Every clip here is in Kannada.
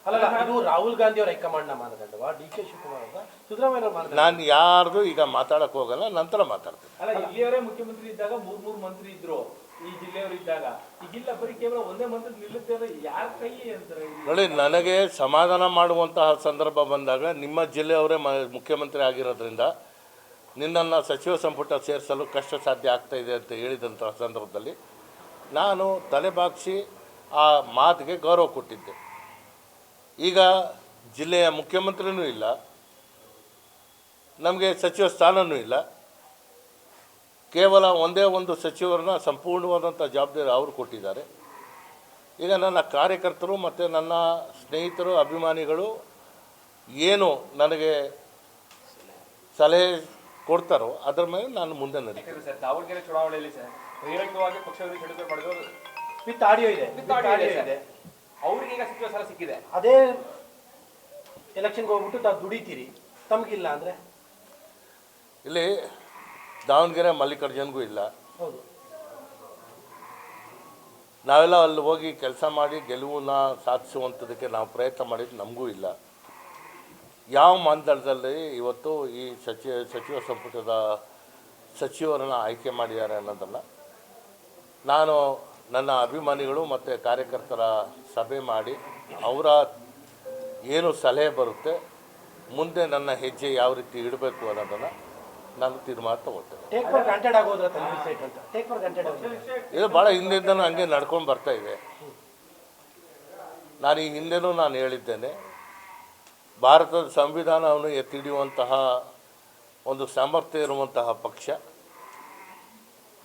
ಅಲ್ಲ ಇದು ರಾಹುಲ್ ಗಾಂಧಿ ಅವರ ಹೈಕಮಾಂಡ್ನ ಮಾನದಂಡವಾ ಡಿ ಕೆ ಶಿವಕುಮಾರ್ ಅವರ ಸಿದ್ದರಾಮಯ್ಯ ಮಾನದಂಡ? ನಾನು ಯಾರ್ದು ಈಗ ಮಾತಾಡಕ್ಕೆ ಹೋಗಲ್ಲ, ನಂತರ ಮಾತಾಡ್ತೀನಿ. ಅಲ್ಲ, ಇಲ್ಲಿಯವರೇ ಮುಖ್ಯಮಂತ್ರಿ ಇದ್ದಾಗ ಮೂರ್ ಮಂತ್ರಿ ಇದ್ರು, ಈ ಜಿಲ್ಲೆಯವರು ಇದ್ದಾಗ. ಈಗಿಲ್ಲ, ಬರೀ ಕೇವಲ ಒಂದೇ ಮಂತ್ರಿ ನಿಲ್ಲುತ್ತೇವೆ, ಯಾರ ಕೈ ಅಂತಾರೆ? ನೋಡಿ, ನನಗೆ ಸಮಾಧಾನ ಮಾಡುವಂತಹ ಸಂದರ್ಭ ಬಂದಾಗ ನಿಮ್ಮ ಜಿಲ್ಲೆಯವರೇ ಮುಖ್ಯಮಂತ್ರಿ ಆಗಿರೋದ್ರಿಂದ ನಿನ್ನನ್ನು ಸಚಿವ ಸಂಪುಟ ಸೇರಿಸಲು ಕಷ್ಟ ಸಾಧ್ಯ ಆಗ್ತಾ ಇದೆ ಅಂತ ಹೇಳಿದಂತಹ ಸಂದರ್ಭದಲ್ಲಿ ನಾನು ತಲೆಬಾಗಿಸಿ ಆ ಮಾತಿಗೆ ಗೌರವ ಕೊಟ್ಟಿದ್ದೆ. ಈಗ ಜಿಲ್ಲೆಯ ಮುಖ್ಯಮಂತ್ರಿನೂ ಇಲ್ಲ, ನಮಗೆ ಸಚಿವ ಸ್ಥಾನವೂ ಇಲ್ಲ. ಕೇವಲ ಒಂದೇ ಒಂದು ಸಚಿವರನ್ನ ಸಂಪೂರ್ಣವಾದಂಥ ಜವಾಬ್ದಾರಿ ಅವರು ಕೊಟ್ಟಿದ್ದಾರೆ. ಈಗ ನನ್ನ ಕಾರ್ಯಕರ್ತರು ಮತ್ತು ನನ್ನ ಸ್ನೇಹಿತರು, ಅಭಿಮಾನಿಗಳು ಏನು ನನಗೆ ಸಲಹೆ ಕೊಡ್ತಾರೋ ಅದರ ಮೇಲೆ ನಾನು ಮುಂದೆ ನಡೀತೀನಿ. ಸರ್, ದಾವಣಗೆರೆ ಚುನಾವಣೆಯಲ್ಲಿ ಸರ್ ಬಹಿರಂಗವಾಗಿ ಪಕ್ಷ ವಿರೋಧಿ ಮಾಡಿದವರು ವಿತ್ ಆಡಿಯೋ ಇದೆ, ಅವ್ರಿಗೆ ಈಗ ಸಚಿವ ಸ್ಥಾನ ಸಿಕ್ಕಿದೆ. ಅದೇ ಎಲೆಕ್ಷನ್ಗೆ ಹೋಗ್ಬಿಟ್ಟು ತಾವು ದುಡಿತೀರಿ, ತಮಗಿಲ್ಲ ಅಂದರೆ? ಇಲ್ಲಿ ದಾವಣಗೆರೆ ಮಲ್ಲಿಕಾರ್ಜುನ್ಗೂ ಇಲ್ಲ. ಹೌದು, ನಾವೆಲ್ಲ ಅಲ್ಲಿ ಹೋಗಿ ಕೆಲಸ ಮಾಡಿ ಗೆಲುವನ್ನ ಸಾಧಿಸುವಂಥದ್ದಕ್ಕೆ ನಾವು ಪ್ರಯತ್ನ ಮಾಡಿದ್ದು ನಮಗೂ ಇಲ್ಲ. ಯಾವ ಮಾನದಂಡದಲ್ಲಿ ಇವತ್ತು ಈ ಸಚಿವ ಸಂಪುಟದ ಸಚಿವರನ್ನು ಆಯ್ಕೆ ಮಾಡಿದ್ದಾರೆ ಅನ್ನೋದನ್ನು ನಾನು ನನ್ನ ಅಭಿಮಾನಿಗಳು ಮತ್ತು ಕಾರ್ಯಕರ್ತರ ಸಭೆ ಮಾಡಿ ಅವರ ಏನು ಸಲಹೆ ಬರುತ್ತೆ, ಮುಂದೆ ನನ್ನ ಹೆಜ್ಜೆ ಯಾವ ರೀತಿ ಇಡಬೇಕು ಅನ್ನೋದನ್ನು ನಾನು ತೀರ್ಮಾನ ತಗೊಳ್ತೇನೆ. ಟೇಕ್ ಫಾರ್ ಗ್ರಾಂಟೆಡ್ ಆಗೋದ್ರ ತನ್ವೀರ್ ಸೇಠ್ ಅಂತ? ಟೇಕ್ ಫಾರ್ ಗ್ರಾಂಟೆಡ್ ಇದು ಭಾಳ ಹಿಂದಿಂದನೂ ಹಂಗೆ ನಡ್ಕೊಂಡು ಬರ್ತಾ ಇದೆ. ನಾನು ಈ ಹಿಂದೆನೂ ನಾನು ಹೇಳಿದ್ದೇನೆ, ಭಾರತದ ಸಂವಿಧಾನವನ್ನು ಎತ್ತಿಡಿಯುವಂತಹ ಒಂದು ಸಾಮರ್ಥ್ಯ ಇರುವಂತಹ ಪಕ್ಷ,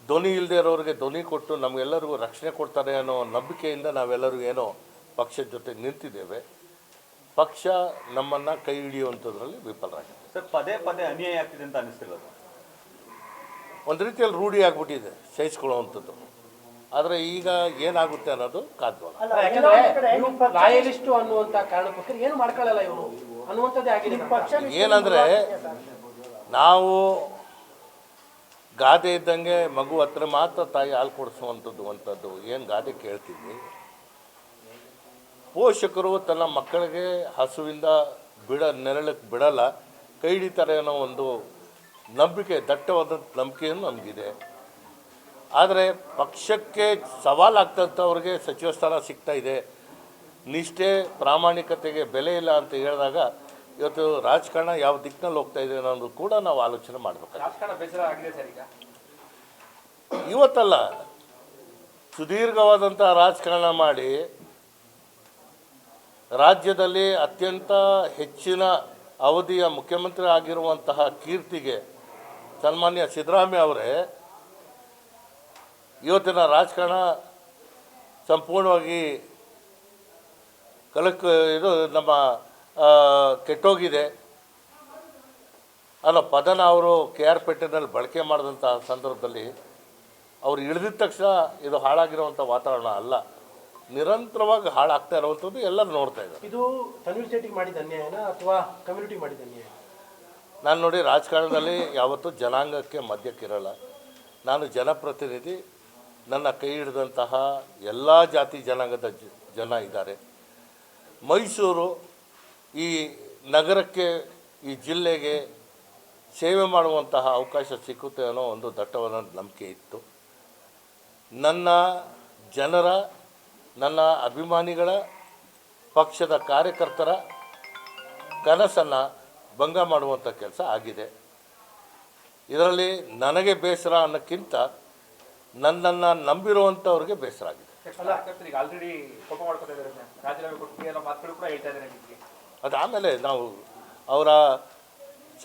ಧ್ವನಿ ಇಲ್ಲದೆ ಇರೋರಿಗೆ ಧ್ವನಿ ಕೊಟ್ಟು ನಮಗೆಲ್ಲರಿಗೂ ರಕ್ಷಣೆ ಕೊಡ್ತಾರೆ ಅನ್ನೋ ನಂಬಿಕೆಯಿಂದ ನಾವೆಲ್ಲರೂ ಏನೋ ಪಕ್ಷದ ಜೊತೆ ನಿಂತಿದ್ದೇವೆ. ಪಕ್ಷ ನಮ್ಮನ್ನು ಕೈ ಹಿಡಿಯುವಂಥದ್ರಲ್ಲಿ ವಿಫಲರಾಗಿದೆ. ಸರ್, ಪದೇ ಪದೇ ಅನ್ಯಾಯ ಆಗ್ತಿದೆ ಅಂತ ಅನಿಸ್ತಿರೋದು? ಒಂದು ರೀತಿಯಲ್ಲಿ ರೂಢಿ ಆಗಿಬಿಟ್ಟಿದೆ ಸಹಿಸ್ಕೊಳ್ಳುವಂಥದ್ದು. ಆದರೆ ಈಗ ಏನಾಗುತ್ತೆ ಅನ್ನೋದು ಕಾದ್ವಲ್ಲ. ಯಾಕಂದ್ರೆ ರಾಯಲಿಸ್ಟ್ ಅನ್ನುವಂಥ ಕಾರಣಕ್ಕೋಸ್ಕರ ಏನು ಮಾಡ್ಕೊಳ್ಳಲ್ಲ ಇವರು ಅನ್ನುವಂಥದ್ದೇ ಆಗಿದೆ. ಏನಂದರೆ, ನಾವು ಗಾದೆ ಇದ್ದಂಗೆ ಮಗು ಹತ್ರ ಮಾತ್ರ ತಾಯಿ ಹಾಲು ಕೊಡಿಸುವಂಥದ್ದು ಏನು ಗಾದೆ ಕೇಳ್ತೀವಿ. ಪೋಷಕರು ತನ್ನ ಮಕ್ಕಳಿಗೆ ಹಸುವಿಂದ ನೆರಳಕ್ಕೆ ಬಿಡಲ್ಲ, ಕೈ ಹಿಡಿತಾರೆ ಅನ್ನೋ ಒಂದು ನಂಬಿಕೆ, ದಟ್ಟವಾದ ನಂಬಿಕೆಯನ್ನು ನಮಗಿದೆ. ಆದರೆ ಪಕ್ಷಕ್ಕೆ ಸವಾಲಾಗ್ತಂಥವ್ರಿಗೆ ಸಚಿವ ಸ್ಥಾನ ಸಿಗ್ತಾ ಇದೆ, ನಿಷ್ಠೆ ಪ್ರಾಮಾಣಿಕತೆಗೆ ಬೆಲೆ ಇಲ್ಲ ಅಂತ ಹೇಳಿದಾಗ ಇವತ್ತು ರಾಜಕಾರಣ ಯಾವ ದಿಕ್ಕಿನಲ್ಲಿ ಹೋಗ್ತಾ ಇದೆ ಅನ್ನೋದು ಕೂಡ ನಾವು ಆಲೋಚನೆ ಮಾಡಬೇಕು. ರಾಜಕಾರಣ ಬೇಸರ ಆಗಿದೆ ಸರ್. ಈಗ ಇವತ್ತಲ್ಲ, ಸುದೀರ್ಘವಾದಂಥ ರಾಜಕಾರಣ ಮಾಡಿ ರಾಜ್ಯದಲ್ಲಿ ಅತ್ಯಂತ ಹೆಚ್ಚಿನ ಅವಧಿಯ ಮುಖ್ಯಮಂತ್ರಿ ಆಗಿರುವಂತಹ ಕೀರ್ತಿಗೆ ಸನ್ಮಾನ್ಯ ಸಿದ್ದರಾಮಯ್ಯ ಅವರೇ ಇವತ್ತಿನ ರಾಜಕಾರಣ ಸಂಪೂರ್ಣವಾಗಿ ಇದು ನಮ್ಮ ಕೆಟ್ಟೋಗಿದೆ ಅನ್ನೋ ಪದನ ಅವರು KR ಪೇಟೆನಲ್ಲಿ ಬಳಕೆ ಮಾಡಿದಂಥ ಸಂದರ್ಭದಲ್ಲಿ ಅವರು ಇಳಿದಿದ ತಕ್ಷಣ ಇದು ಹಾಳಾಗಿರುವಂಥ ವಾತಾವರಣ ಅಲ್ಲ, ನಿರಂತರವಾಗಿ ಹಾಳಾಗ್ತಾ ಇರುವಂಥದ್ದು ಎಲ್ಲರೂ ನೋಡ್ತಾ ಇದ್ದಾರೆ. ಇದು ತನ್ವೀರ್ ಸೇಠಿಗೆ ಮಾಡಿದ ಅನ್ಯಾಯನ ಅಥವಾ ಕಮ್ಯುನಿಟಿ ಮಾಡಿದ ಅನ್ಯಾಯ? ನಾನು ನೋಡಿ, ರಾಜಕಾರಣದಲ್ಲಿ ಯಾವತ್ತೂ ಜನಾಂಗಕ್ಕೆ ಮಧ್ಯಕ್ಕಿರಲ್ಲ. ನಾನು ಜನಪ್ರತಿನಿಧಿ, ನನ್ನ ಕೈ ಹಿಡಿದಂತಹ ಎಲ್ಲ ಜಾತಿ ಜನಾಂಗದ ಜನ ಇದ್ದಾರೆ. ಮೈಸೂರು ಈ ನಗರಕ್ಕೆ, ಈ ಜಿಲ್ಲೆಗೆ ಸೇವೆ ಮಾಡುವಂತಹ ಅವಕಾಶ ಸಿಕ್ಕುತ್ತೆ ಅನ್ನೋ ಒಂದು ದಟ್ಟವಾದ ನಂಬಿಕೆ ಇತ್ತು. ನನ್ನ ಜನರ, ನನ್ನ ಅಭಿಮಾನಿಗಳ, ಪಕ್ಷದ ಕಾರ್ಯಕರ್ತರ ಕನಸನ್ನು ಭಂಗ ಮಾಡುವಂಥ ಕೆಲಸ ಆಗಿದೆ. ಇದರಲ್ಲಿ ನನಗೆ ಬೇಸರ ಅನ್ನೋಕ್ಕಿಂತ ನನ್ನನ್ನು ನಂಬಿರುವಂಥವ್ರಿಗೆ ಬೇಸರ ಆಗಿದೆ. ಆಲ್ರೆಡಿ ಕೋಪ ಮಾಡ್ಕೊತಾ ಇದ್ದಾರೆ, ರಾಜೀನಾಮೆ ಕೊಟ್ಟು ಅನ್ನೋ ಮಾತುಗಳು ಕೂಡ ಹೇಳ್ತಾ ಇದ್ದಾರೆ. ಅದಾದಮೇಲೆ ನಾವು ಅವರ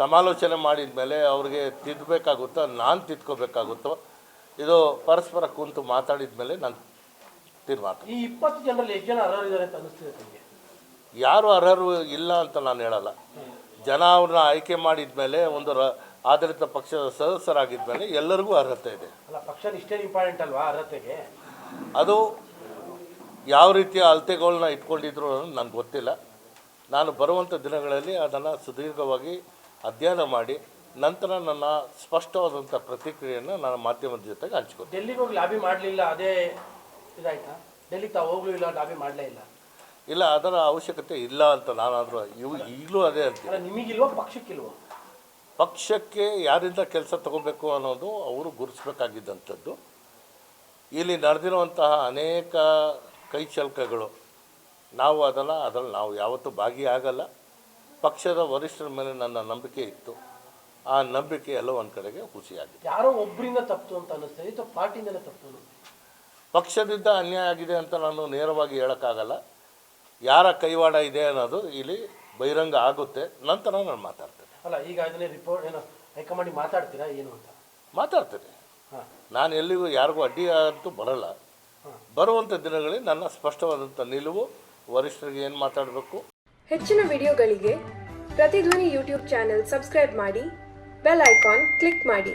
ಸಮಾಲೋಚನೆ ಮಾಡಿದ ಮೇಲೆ ಅವ್ರಿಗೆ ತಿದ್ದಬೇಕಾಗುತ್ತೋ, ನಾನು ತಿದ್ಕೋಬೇಕಾಗುತ್ತೋ, ಇದು ಪರಸ್ಪರ ಕುಂತು ಮಾತಾಡಿದ ಮೇಲೆ ನಾನು ತೀರ್ಮಾನ. ಈ 20 ಜನರಲ್ಲಿ ಎಷ್ಟು ಜನ ಅರ್ಹರಿದ್ದಾರೆ ಅಂತ ಅನಿಸ್ತಿದೆ ನಿಮಗೆ? ಯಾರು ಅರ್ಹರು ಇಲ್ಲ ಅಂತ ನಾನು ಹೇಳಲ್ಲ. ಜನ ಅವ್ರನ್ನ ಆಯ್ಕೆ ಮಾಡಿದ ಮೇಲೆ, ಒಂದು ಆಡಳಿತ ಪಕ್ಷದ ಸದಸ್ಯರಾಗಿದ್ದ ಮೇಲೆ ಎಲ್ಲರಿಗೂ ಅರ್ಹತೆ ಇದೆ. ಅಲ್ಲ, ಪಕ್ಷ ಇಷ್ಟೇ ಇಂಪಾರ್ಟೆಂಟ್ ಅಲ್ವಾ ಅರ್ಹತೆಗೆ? ಅದು ಯಾವ ರೀತಿಯ ಅಳತೆಗಳನ್ನ ಇಟ್ಕೊಂಡಿದ್ರು ಅನ್ನೋದು ನನಗೆ ಗೊತ್ತಿಲ್ಲ. ನಾನು ಬರುವಂಥ ದಿನಗಳಲ್ಲಿ ಅದನ್ನು ಸುದೀರ್ಘವಾಗಿ ಅಧ್ಯಯನ ಮಾಡಿ ನಂತರ ನನ್ನ ಸ್ಪಷ್ಟವಾದಂಥ ಪ್ರತಿಕ್ರಿಯೆಯನ್ನು ನಾನು ಮಾಧ್ಯಮದ ಜೊತೆಗೆ ಹಂಚ್ಕೊತೀನಿ. ಡೆಲ್ಲಿಗೆ ಹೋಗಿ ಲಾಬಿ ಮಾಡಲಿಲ್ಲ, ಅದೇ ಇದಾಯ್ತಾ? ಡೆಲ್ಲಿಗೆ ತಾವು ಹೋಗ್ಲೂ ಇಲ್ಲ, ಲಾಬಿ ಮಾಡಲೇ ಇಲ್ಲ? ಇಲ್ಲ, ಅದರ ಅವಶ್ಯಕತೆ ಇಲ್ಲ ಅಂತ ನಾನಾದರೂ ಈಗಲೂ ಅದೇ ಅಂತೀನಿ. ಅಲ್ಲ ನಿಮಗಿಲ್ವಾ ಪಕ್ಷಕ್ಕಿಲ್ವಾ? ಪಕ್ಷಕ್ಕೆ ಯಾರಿಂದ ಕೆಲಸ ತಗೋಬೇಕು ಅನ್ನೋದು ಅವರು ಗುರುತಿಸ್ಬೇಕಾಗಿದ್ದಂಥದ್ದು. ಇಲ್ಲಿ ನಡೆದಿರುವಂತಹ ಅನೇಕ ಕೈಚಳಕಗಳು ನಾವು ಅದರಲ್ಲಿ ನಾವು ಯಾವತ್ತೂ ಭಾಗಿಯಾಗಲ್ಲ. ಪಕ್ಷದ ವರಿಷ್ಠರ ಮೇಲೆ ನನ್ನ ನಂಬಿಕೆ ಇತ್ತು, ಆ ನಂಬಿಕೆ ಎಲ್ಲ ಒಂದು ಕಡೆಗೆ ಹುಸಿಯಾಗಿದೆ. ಯಾರೋ ಒಬ್ಬರಿಂದ ತಪ್ಪು ಅಂತ ಅನ್ನಿಸ್ತದೆ ಅಥವಾ ಪಾರ್ಟಿಯಿಂದಲೇ ತಪ್ಪು ಅನ್ನಿಸ್ತದೆ? ಪಕ್ಷದಿಂದ ಅನ್ಯಾಯ ಆಗಿದೆ ಅಂತ ನಾನು ನೇರವಾಗಿ ಹೇಳೋಕ್ಕಾಗಲ್ಲ. ಯಾರ ಕೈವಾಡ ಇದೆ ಅನ್ನೋದು ಇಲ್ಲಿ ಬಹಿರಂಗ ಆಗುತ್ತೆ, ನಂತರ ನಾನು ಮಾತಾಡ್ತೇನೆ. ಅಲ್ಲ ಈಗ ಅದನ್ನೇ ರಿಪೋರ್ಟ್ ಏನೋ ಹೈಕಮಾಂಡಿಗೆ ಮಾತಾಡ್ತೀರಾ ಏನು ಅಂತ? ಮಾತಾಡ್ತೇನೆ. ಹಾಂ ನಾನು ಎಲ್ಲಿಗೂ ಯಾರಿಗೂ ಅಡ್ಡಿ ಅಂತೂ ಬರಲ್ಲ. ಬರುವಂಥ ದಿನಗಳಲ್ಲಿ ನನ್ನ ಸ್ಪಷ್ಟವಾದಂಥ ನಿಲುವು ವರಿಷ್ಠರಿಗೆ ಏನು ಮಾತಾಡಬೇಕು. ಹೆಚ್ಚಿನ ವಿಡಿಯೋಗಳಿಗೆ ಪ್ರತಿಧ್ವನಿ ಯೂಟ್ಯೂಬ್ ಚಾನೆಲ್ ಸಬ್ಸ್ಕ್ರೈಬ್ ಮಾಡಿ, ಬೆಲ್ ಐಕಾನ್ ಕ್ಲಿಕ್ ಮಾಡಿ.